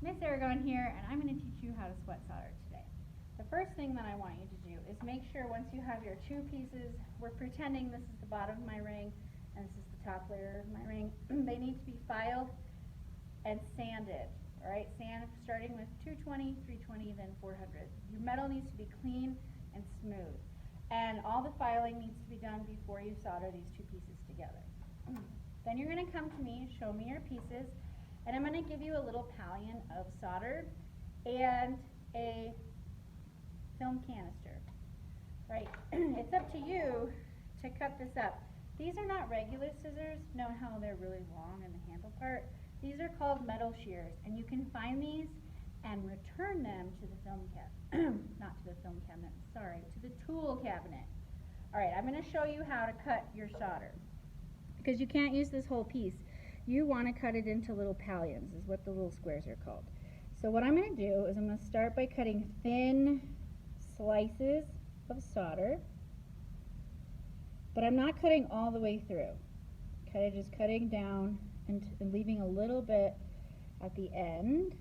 Miss Aragon here, and I'm going to teach you how to sweat solder today. The first thing that I want you to do is make sure once you have your two pieces, we're pretending this is the bottom of my ring and this is the top layer of my ring. They need to be filed and sanded. Alright, sand starting with 220, 320, then 400. Your metal needs to be clean and smooth. And all the filing needs to be done before you solder these two pieces together. Then you're going to come to me, show me your pieces, and I'm going to give you a little pallion of solder and a film canister. Right, it's up to you to cut this up. These are not regular scissors. Note how they're really long in the handle part. These are called metal shears, and you can find these and return them to the film cabinet. Not to the film cabinet, sorry, to the tool cabinet. Alright, I'm going to show you how to cut your solder, because you can't use this whole piece. You want to cut it into little pallions, is what the little squares are called. So what I'm going to do is I'm going to start by cutting thin slices of solder, but I'm not cutting all the way through. Okay, just cutting down and leaving a little bit at the end.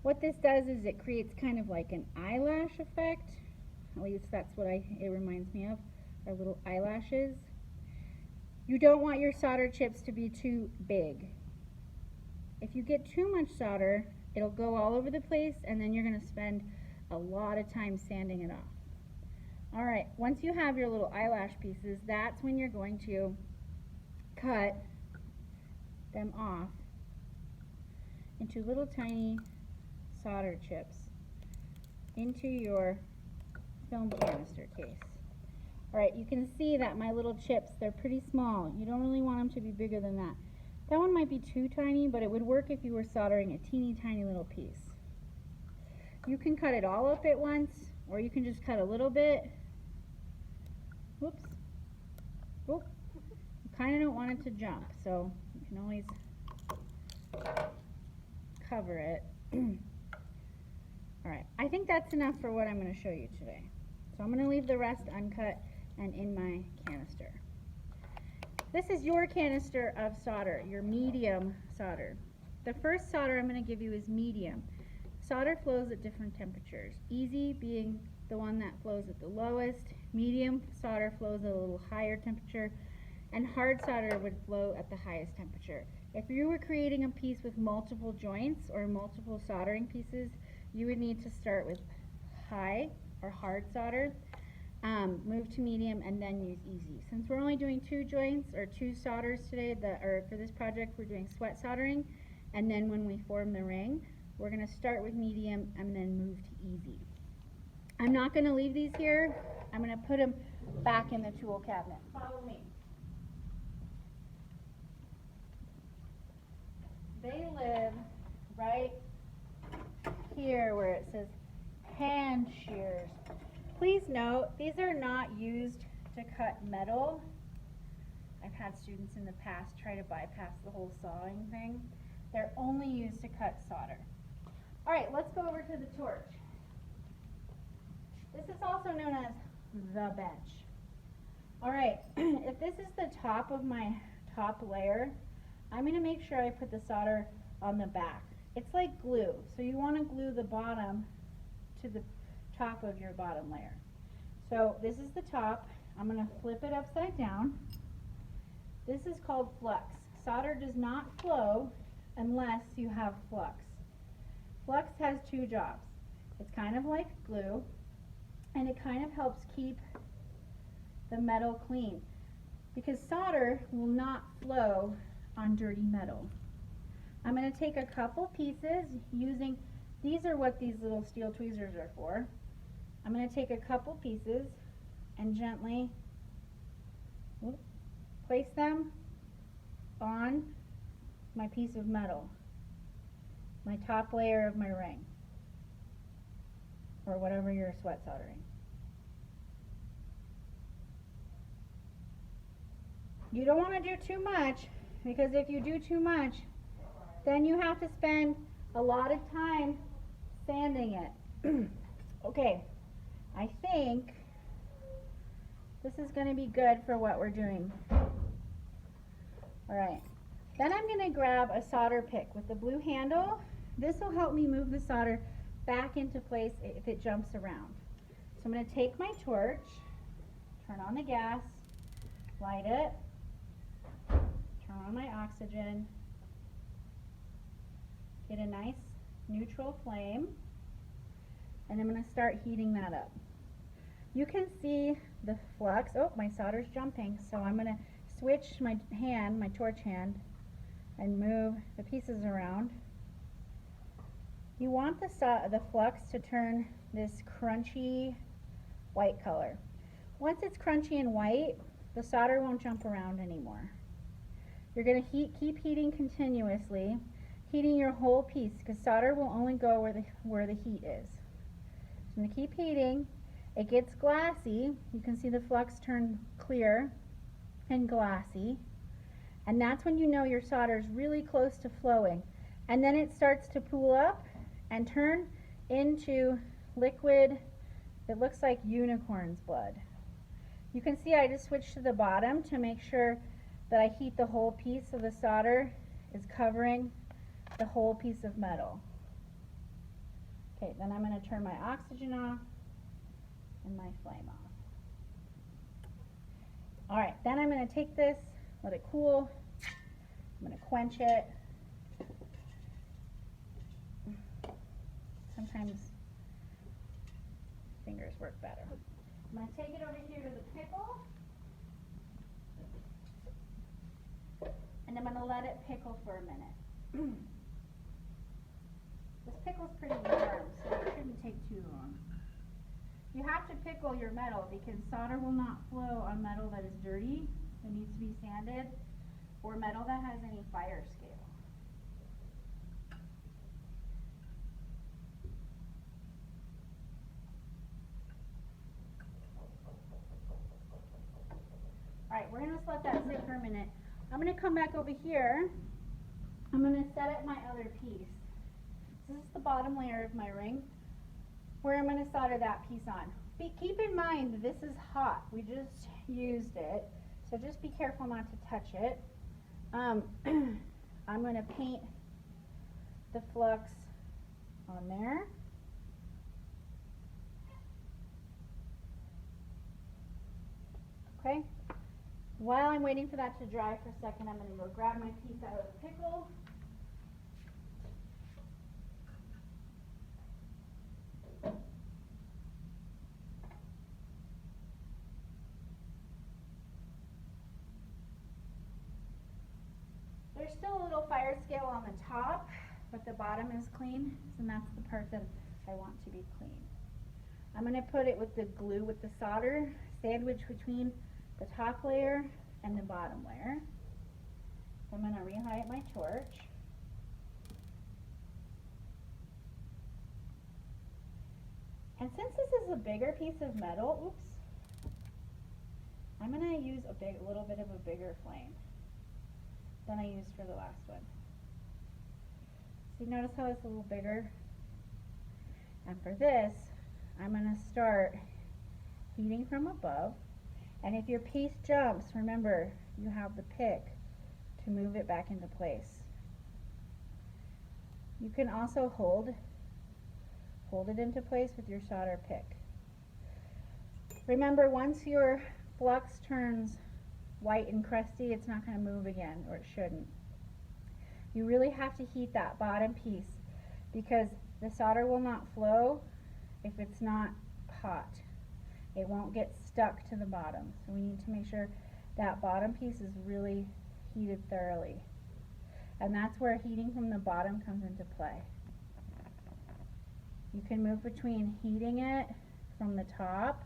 What this does is it creates kind of like an eyelash effect. At least that's what it reminds me of, our little eyelashes. You don't want your solder chips to be too big. If you get too much solder, it'll go all over the place, and then you're going to spend a lot of time sanding it off. Alright, once you have your little eyelash pieces, that's when you're going to cut them off into little tiny solder chips into your film canister case. Alright, you can see that my little chips, they're pretty small. You don't really want them to be bigger than that. That one might be too tiny, but it would work if you were soldering a teeny tiny little piece. You can cut it all up at once, or you can just cut a little bit. Whoops. Oh, you kind of don't want it to jump, so you can always cover it. Alright, I think that's enough for what I'm going to show you today. So I'm going to leave the rest uncut and in my canister. This is your canister of solder, your medium solder. The first solder I'm going to give you is medium. Solder flows at different temperatures. Easy being the one that flows at the lowest. Medium solder flows at a little higher temperature. And hard solder would flow at the highest temperature. If you were creating a piece with multiple joints or multiple soldering pieces, you would need to start with high or hard solder, move to medium, and then use easy. Since we're only doing two joints or two solders today, for this project we're doing sweat soldering, and then when we form the ring, we're going to start with medium and then move to easy. I'm not going to leave these here. I'm going to put them back in the tool cabinet. Follow me. They live right here where it says hand shears. Please note, these are not used to cut metal. I've had students in the past try to bypass the whole sawing thing. They're only used to cut solder. Alright, let's go over to the torch. This is also known as the bench. Alright, if this is the top of my top layer, I'm going to make sure I put the solder on the back. It's like glue, so you want to glue the bottom to the top of your bottom layer. So this is the top. I'm going to flip it upside down. This is called flux. Solder does not flow unless you have flux. Flux has two jobs. It's kind of like glue, and it kind of helps keep the metal clean, because solder will not flow on dirty metal. I'm going to take a couple pieces using, these are what these little steel tweezers are for. I'm going to take a couple pieces and gently place them on my piece of metal, my top layer of my ring, or whatever you're sweat soldering. You don't want to do too much, because if you do too much, then you have to spend a lot of time sanding it. Okay, I think this is going to be good for what we're doing. Alright, then I'm going to grab a solder pick with the blue handle This will help me move the solder back into place if it jumps around. So I'm going to take my torch, turn on the gas, light it, turn on my oxygen, get a nice neutral flame, and I'm going to start heating that up. You can see the flux. Oh, my solder's jumping, so I'm going to switch my hand, my torch hand, and move the pieces around. You want the flux to turn this crunchy white color. Once it's crunchy and white, the solder won't jump around anymore. You're going to keep heating continuously, heating your whole piece, because solder will only go where the heat is. So I'm going to keep heating. It gets glassy. You can see the flux turn clear and glassy. And that's when you know your solder is really close to flowing. And then it starts to pool up and turn into liquid that looks like unicorn's blood. You can see I just switched to the bottom to make sure that I heat the whole piece, so the solder is covering the whole piece of metal. Okay, then I'm going to turn my oxygen off and my flame off. Alright, then I'm going to take this, let it cool. I'm going to quench it. Sometimes fingers work better. I'm going to take it over here to the pickle, and I'm going to let it pickle for a minute. This pickle's pretty warm, so it shouldn't take too long. You have to pickle your metal because solder will not flow on metal that is dirty, that needs to be sanded, or metal that has any fire scale. Alright, we're going to just let that sit for a minute. I'm going to come back over here. I'm going to set up my other piece. This is the bottom layer of my ring, where I'm going to solder that piece on. Keep in mind, this is hot. We just used it, so just be careful not to touch it. I'm going to paint the flux on there. Okay. While I'm waiting for that to dry for a second, I'm going to go grab my piece out of the pickle. There's still a little fire scale on the top, but the bottom is clean, and that's the part that I want to be clean. I'm going to put it with the glue, with the solder, sandwiched between the top layer and the bottom layer. So I'm going to relight my torch. And since this is a bigger piece of metal, I'm going to use a little bit of a bigger flame than I used for the last one. So you notice how it's a little bigger? And for this, I'm going to start heating from above. And if your piece jumps, remember, you have the pick to move it back into place. You can also hold it into place with your solder pick. Remember, once your flux turns white and crusty, it's not going to move again, or it shouldn't. You really have to heat that bottom piece because the solder will not flow if it's not hot. It won't get stuck to the bottom. So we need to make sure that bottom piece is really heated thoroughly. And that's where heating from the bottom comes into play. You can move between heating it from the top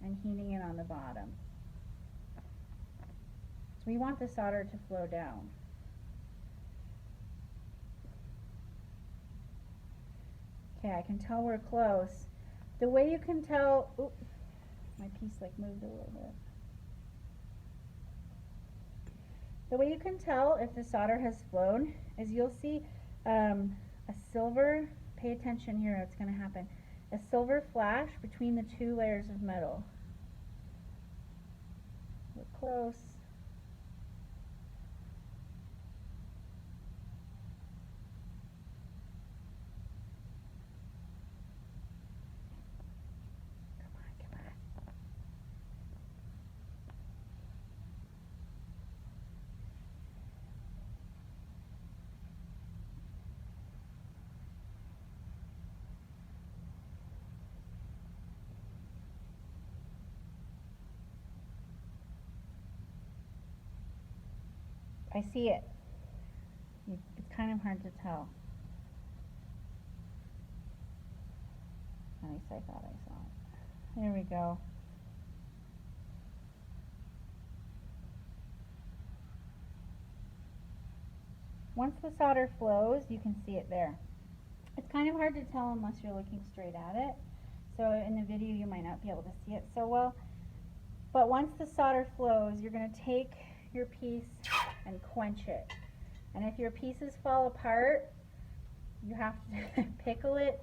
and heating it on the bottom. So we want the solder to flow down. Okay, I can tell we're close. The way you can tell, oops, my piece moved a little bit. The way you can tell if the solder has flown is you'll see a silver, pay attention here, it's going to happen, a silver flash between the two layers of metal. We're close. I see it. It's kind of hard to tell. At least I thought I saw it. There we go. Once the solder flows, you can see it there. It's kind of hard to tell unless you're looking straight at it. So in the video you might not be able to see it so well. But once the solder flows, you're going to take your piece and quench it. And if your pieces fall apart, you have to pickle it.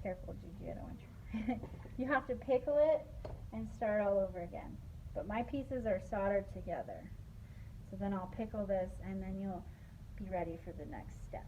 Careful, Gigi, I don't want you. You have to pickle it and start all over again. But my pieces are soldered together. So then I'll pickle this and then you'll be ready for the next step.